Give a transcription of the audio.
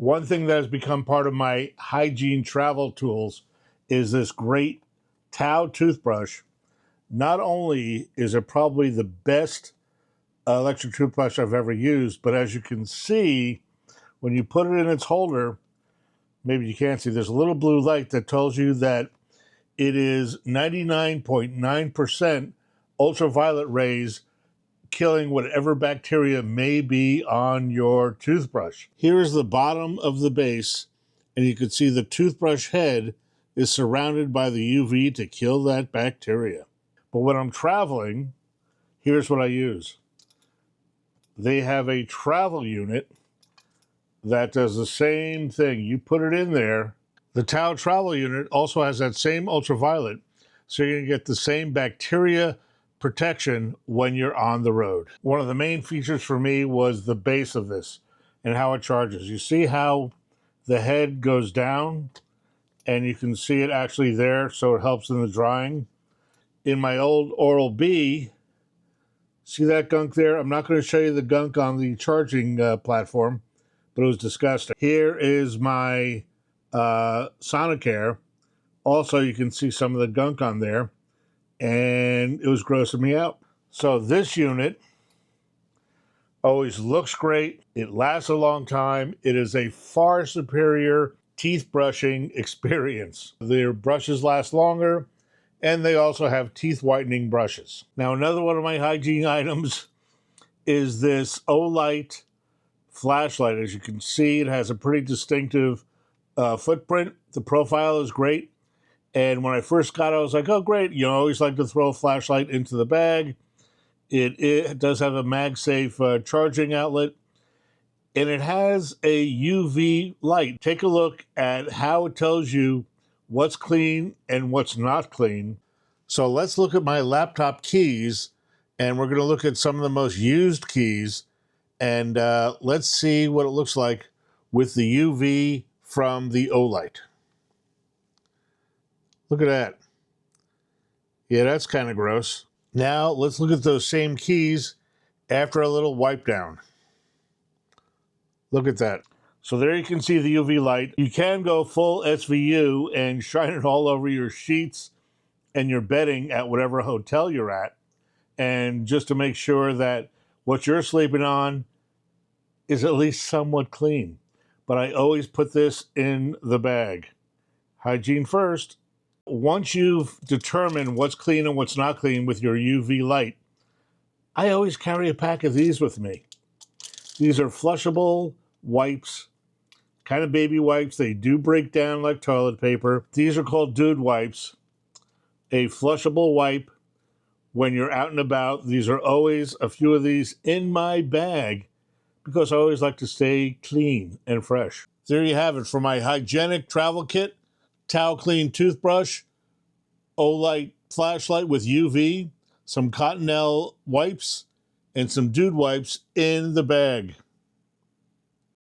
One thing that has become part of my hygiene travel tools is this great TAO toothbrush. Not only is it probably the best electric toothbrush I've ever used, but as you can see, when you put it in its holder, maybe you can't see, there's a little blue light that tells you that it is 99.9% ultraviolet rays killing whatever bacteria may be on your toothbrush. Here is the bottom of the base, and you can see the toothbrush head is surrounded by the UV to kill that bacteria. But when I'm traveling, here's what I use. They have a travel unit that does the same thing. You put it in there. The TAO travel unit also has that same ultraviolet, so you're going to get the same bacteria protection when you're on the road. One of the main features for me was the base of this and how it charges. You see how the head goes down, and you can see it actually there, so it helps in the drying. In my old Oral-B, see that gunk there? I'm not going to show you the gunk on the charging platform, but it was disgusting. Here is my Sonicare. Also, you can see some of the gunk on there, and it was grossing me out. So this unit always looks great. It lasts a long time. It is a far superior teeth brushing experience. Their brushes last longer, and they also have teeth whitening brushes. Now, another one of my hygiene items is this OLight Flashlight. As you can see, it has a pretty distinctive footprint. The profile is great. And when I first got it, I was like, oh, great. You know, I always like to throw a flashlight into the bag. It does have a MagSafe charging outlet. And it has a UV light. Take a look at how it tells you what's clean and what's not clean. So let's look at my laptop keys. And we're going to look at some of the most used keys. And let's see what it looks like with the UV from the OLight. Look at that. Yeah, that's kind of gross. Now, let's look at those same keys after a little wipe down. Look at that. So there you can see the UV light. You can go full SVU and shine it all over your sheets and your bedding at whatever hotel you're at. And just to make sure that what you're sleeping on is at least somewhat clean. But I always put this in the bag. Hygiene first. Once you've determined what's clean and what's not clean with your UV light, I always carry a pack of these with me. These are flushable wipes, kind of baby wipes. They do break down like toilet paper. These are called dude wipes. A flushable wipe when you're out and about. These are always a few of these in my bag because I always like to stay clean and fresh. There you have it for my hygienic travel kit. TAO Clean toothbrush, OLight flashlight with UV, some Cottonelle wipes, and some dude wipes in the bag.